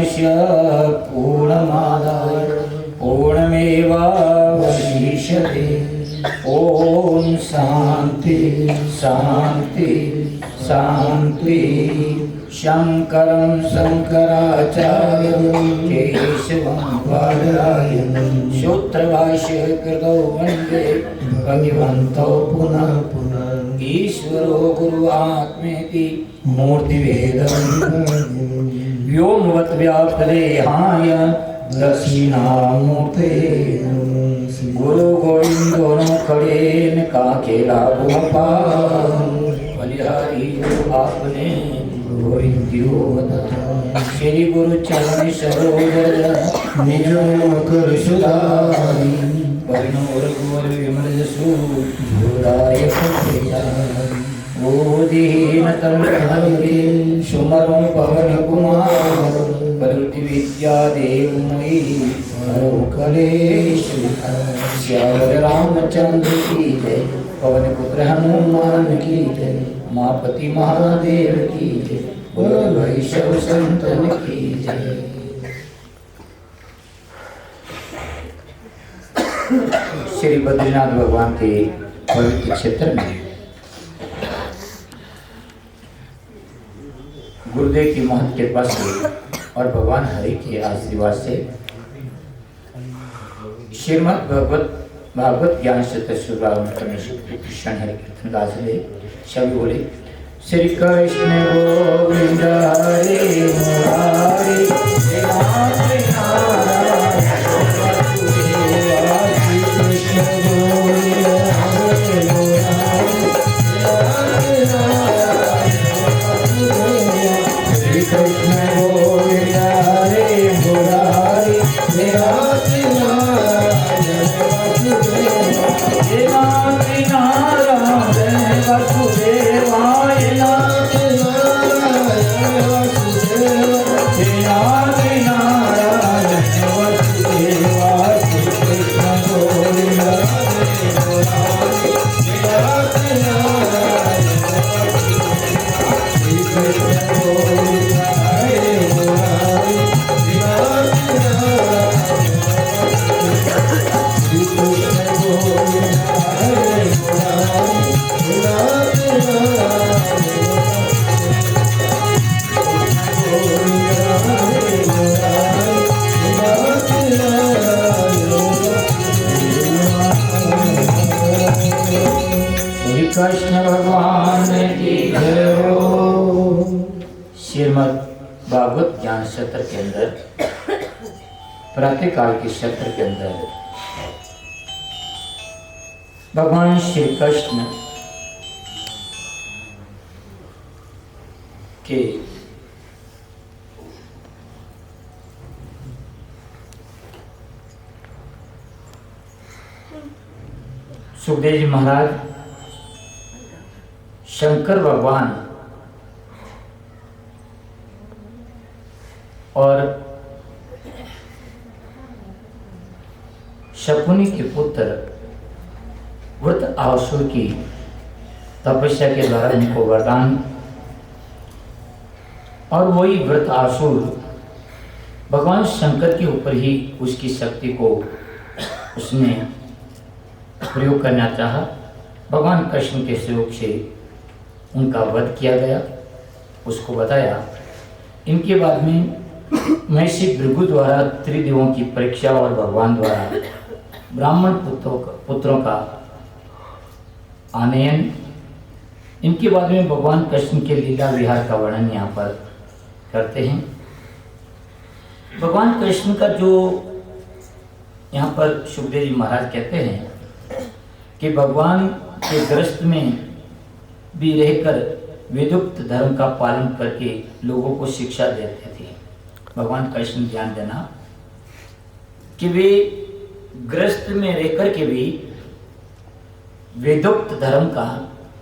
पूर्णस्य पूर्णमादाय पूर्णमेवावशिष्यते। ओम शांति शांति शांति। शंकरं शंकराचार्यं केशवं बादरायणं सूत्रभाष्य कृतौ वन्दे भगवन्तौ पुनः पुनः। ईश्वरो गुरुरात्मेति मूर्तिभेदं व्योमवत् व्याप्तदेहाय दक्षिणामूर्ते। गुरु गोविंदो नो खड़े न काकेला गोपाल बलिहारी आपने गोविंदियो श्री गुरु चरण सरोज निज कर सुधारी परिणोर गोर विमल जसु धुराय बोधिहीन तम हरि सुमरं पवन कुमार प्रवृत्ति विद्या देवमयी हरो कलेश। श्यावर रामचंद्र की जय, पवन पुत्र हनुमान की जय, उमापति महादेव की जय, बोलो वैष्णव संतन की जय। श्री बद्रीनाथ भगवान के पवित्र क्षेत्र में गुरुदेव की महत कृपा से और भगवान हरि के आशीर्वाद से श्रीमद् भागवत ज्ञान सत्य कृष्ण हरि कीर्तन गाज ले सभी बोले श्री कृष्ण गोविंद हरे मुरारी कृष्ण भगवान की जय हो। श्रीमद् भागवत ज्ञान सत्र के अंदर प्रातःकाल के सत्र के अंदर भगवान श्री कृष्ण के सुखदेव जी महाराज शंकर भगवान और शकुनी के पुत्र वृत्रासुर की तपस्या के द्वारा उनको वरदान, और वही वृत्रासुर भगवान शंकर के ऊपर ही उसकी शक्ति को उसने प्रयोग करना चाहा। भगवान कृष्ण के सहयोग से उनका वध किया गया। उसको बताया। इनके बाद में महर्षि भृगु द्वारा त्रिदेवों की परीक्षा और भगवान द्वारा ब्राह्मण पुत्रों का आनयन। इनके बाद में भगवान कृष्ण के लीला विहार का वर्णन यहाँ पर करते हैं। भगवान कृष्ण का जो यहाँ पर सुखदेव जी महाराज कहते हैं कि भगवान के ग्रस्त में भी रहकर वेदोक्त धर्म का पालन करके लोगों को शिक्षा देते थे। भगवान कृष्ण ध्यान देना कि वे ग्रस्त में रहकर के भी वेदोक्त धर्म का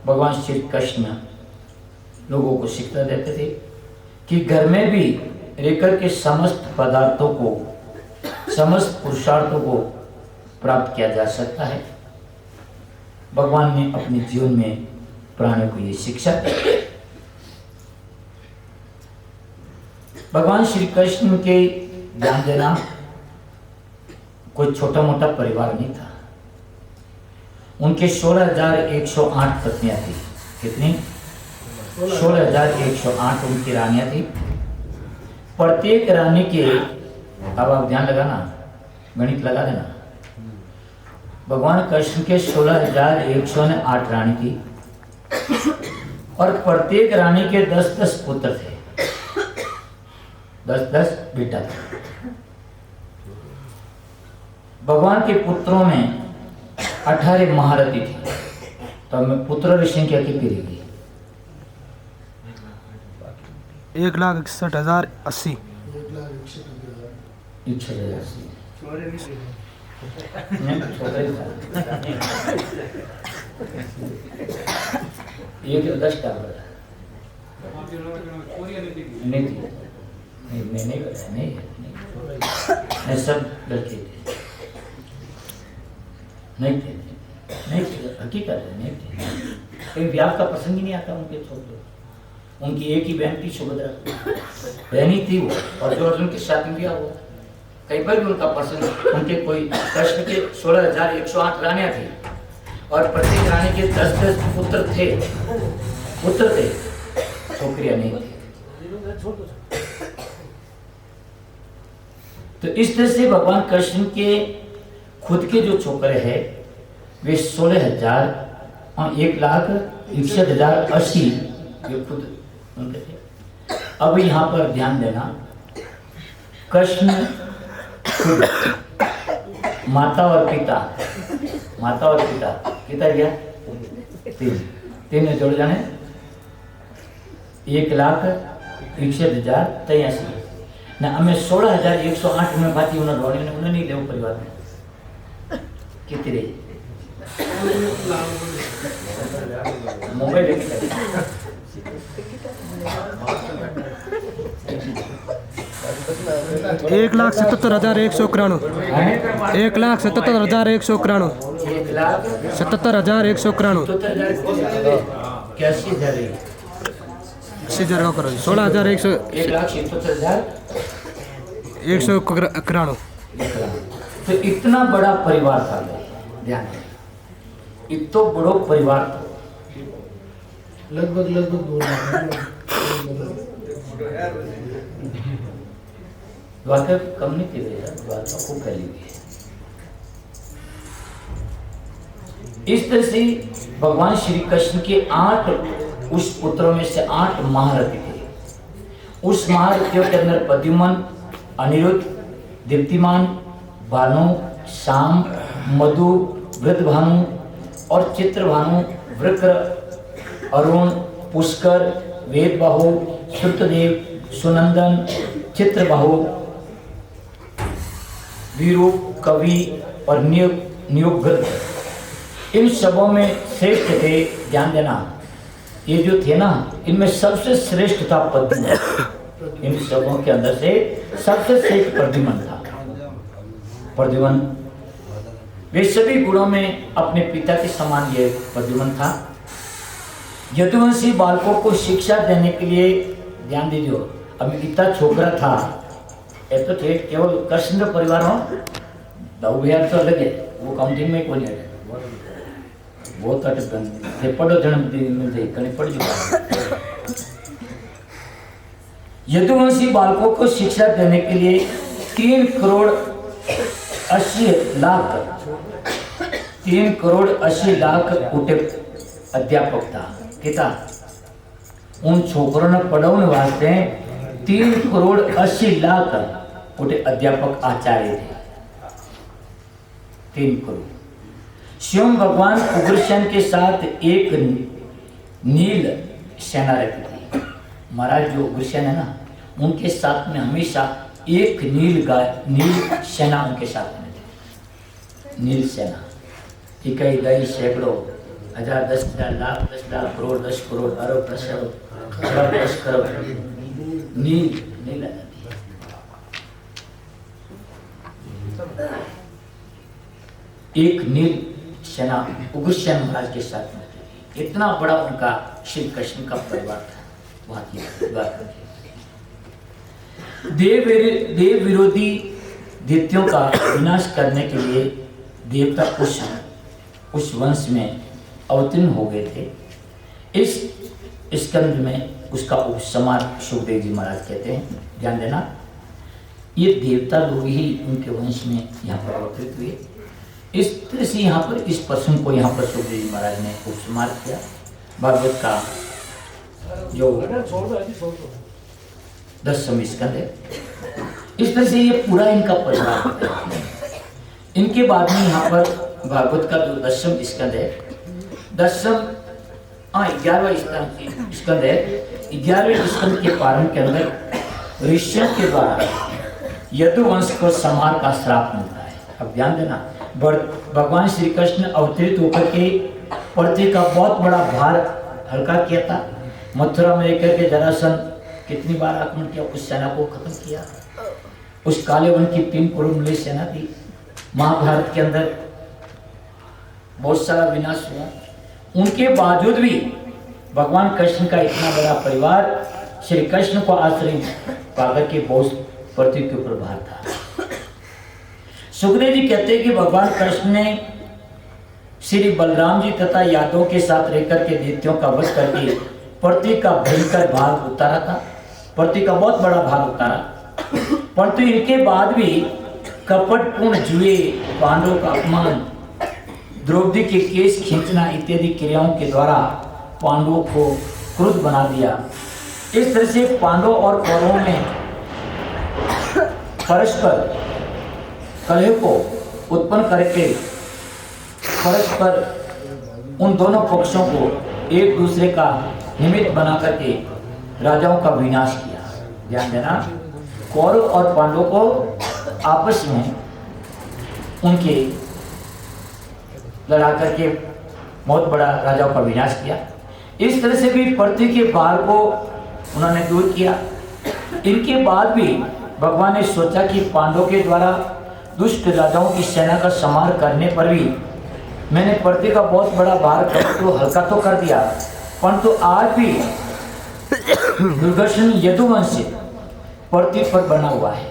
भगवान श्री कृष्ण लोगों को शिक्षा देते थे कि घर में भी रहकर के समस्त पदार्थों को, समस्त पुरुषार्थों को प्राप्त किया जा सकता है। भगवान ने अपने जीवन में प्राणियों को ये शिक्षा दी। भगवान श्री कृष्ण के ध्यान देना कोई छोटा मोटा परिवार नहीं था। उनके 16,108 पत्नियां थी। कितनी? 16,108 उनकी रानियां थी। प्रत्येक रानी के, अब आप ध्यान लगाना, गणित लगा देना, भगवान कृष्ण के 16,108 रानी थी और प्रत्येक रानी के 10-10 पुत्र थे, 10-10 बेटा थे। भगवान के पुत्रों में 18 महारथी थी। तो हमें पुत्रों की संख्या कितनी रहेगी? 1,61,080। 1,61,080। ये 10 का नहीं थी, नहीं सब लड़के थे, नहीं थे, हकीकत है, नहीं थे। कहीं ब्याह का प्रसंग ही नहीं आता उनके छोटे। उनकी एक ही बहन थी, सुभद्रा बहनी थी वो, और जो अर्जुन के साथ में ब्याह हुआ। कई बार भी उनका प्रसंग, उनके कोई कृष्ण के 16,108 रानियां थी और प्रत्येक रानी के 10-10 पुत्र थे, छोकरियां नहीं थी। तो इस तरह से भगवान कृष्ण के खुद के जो छोकरे हैं वे 16,000 और 1,61,080 ये खुद उनके थे। अब यहाँ पर ध्यान देना, कृष्ण खुद माता और पिता गया तीन जोड़ जाने 1,61,083 ना हमें 16,108 में बाती उन्होंने नहीं देव परिवार में कितने मोबाइल 1,77,191। 1,77,191। 77,191। 80,000 करो। 16,191। तो इतना बड़ा परिवार था, ध्यान, इतना बड़ो परिवार था, लगभग 2 द्वारका कम नहीं थी, द्वारका खूब फैली हुई है। इस तरह से भगवान श्री कृष्ण के 8 उस पुत्रों में से 8 महारथी थे। उस महारथियों के अंदर प्रद्युम्न, अनिरुद्ध, दीप्तिमान, भानु, शाम, मधु, वृद्धभानु और चित्रभानु, वृक्र, अरुण, पुष्कर, वेदबाहु, श्रुतदेव, सुनंदन, चित्रबाहु, वीरू, कवि और नियुक्त इन सबों में श्रेष्ठ थे। ध्यान देना, ये जो थे ना, इनमें सबसे श्रेष्ठ था प्रद्युम्न। इन सबों के अंदर से सबसे श्रेष्ठ प्रद्युम्न था। प्रद्युम्न वे सभी गुणों में अपने पिता के समान ये प्रद्युम्न था। यदुवंशी बालकों को शिक्षा देने के लिए, ध्यान दीजिए, अब इतना छोकरा था, ये तो थे केवल कृष्ण परिवार हो, दाऊ भैया तो अलग है, वो काउंटिंग में कोई नहीं है, बहुत अटकन थे, पढ़ो जन्म में थे, कहीं पढ़ चुका। यदुवंशी बालकों को शिक्षा देने के लिए 3,80,00,000 उठे अध्यापक था। कितना उन छोकरों ने पढ़ाने वास्ते 3,80,00,000 उठे अध्यापक आचार्य थे। 3 करोड़। स्वयं भगवान उग्रसेन के साथ एक नील सेना रहती थी। महाराज जो उग्रसेन है ना, उनके साथ में हमेशा एक नील सेना उनके साथ में थी। नील सेना, इकाई गई, सैकड़ों, हजार, 10,000, लाख, 10,00,000, करोड़, 10 करोड़, अरब, 10 अरब, 10 करोड़ नील एक नील सेना उग्रसेन महाराज के साथ में थी। इतना बड़ा उनका श्री कृष्ण का परिवार था वहां की। देव विरोधी दैत्यों का विनाश करने के लिए देवता उस वंश में अवतीर्ण हो गए थे। इस स्कंद में उसका उपसंहार सुखदेव जी महाराज कहते हैं। ध्यान देना, ये देवता लोग ही उनके वंश में यहाँ पर अवतरित हुए। इस तरह से यहाँ पर इस प्रसंग को यहाँ पर सुखदेव जी महाराज ने उपसंहार किया। भागवत का जो 10वां स्कंद है, इस तरह से ये पूरा इनका परिवार होता है। इनके बाद में यहाँ पर भागवत का जो 10वां स्कंद है, 11वां स्कंद है। 11वें स्कंद के प्रारंभ के अंदर ऋषियों के द्वारा यदुवंश को संहार का श्राप मिलता है। अब ध्यान देना, भगवान श्री कृष्ण अवतरित होकर के पृथ्वी का बहुत बड़ा भार हल्का किया था। मथुरा में लेकर के जरासंध कितनी बार आक्रमण किया, उस सेना को खत्म किया। उस काले वन की 3 करोड़ मिली सेना थी। महाभारत के अंदर बहुत सारा विनाश हुआ। उनके बावजूद भी भगवान कृष्ण का इतना बड़ा परिवार श्री कृष्ण को आश्रय पाकर के बहुत पृथ्वी के ऊपर भार था। सुखदेव जी कहते हैं कि भगवान कृष्ण ने श्री बलराम जी तथा यादवों के साथ रहकर के दैत्यों का वध करके पृथ्वी का भयंकर भाग उतारा था। पृथ्वी का बहुत बड़ा भाग उतारा, परंतु इनके बाद भी कपटपूर्ण जुए, पांडवों का अपमान, द्रौपदी के केस खींचना इत्यादि क्रियाओं के द्वारा पांडवों को क्रुद्ध बना दिया। इस तरह से पांडवों और कौरवों में परस्पर कलह को उत्पन्न करके परस्पर उन दोनों पक्षों को एक दूसरे का निमित्त बना करके राजाओं का विनाश किया। ध्यान देना, कौरव और पांडवों को आपस में उनके लड़ा करके बहुत बड़ा राजाओं का विनाश किया। इस तरह से भी पृथ्वी के भार को उन्होंने दूर किया। इनके बाद भी भगवान ने सोचा कि पांडवों के द्वारा दुष्ट राजाओं की सेना का संहार करने पर भी मैंने पृथ्वी का बहुत बड़ा भार तो हल्का तो कर दिया, परंतु आज भी दुर्दर्शन यदुवंश पृथ्वी पर बना हुआ है।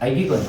आएगी कौन?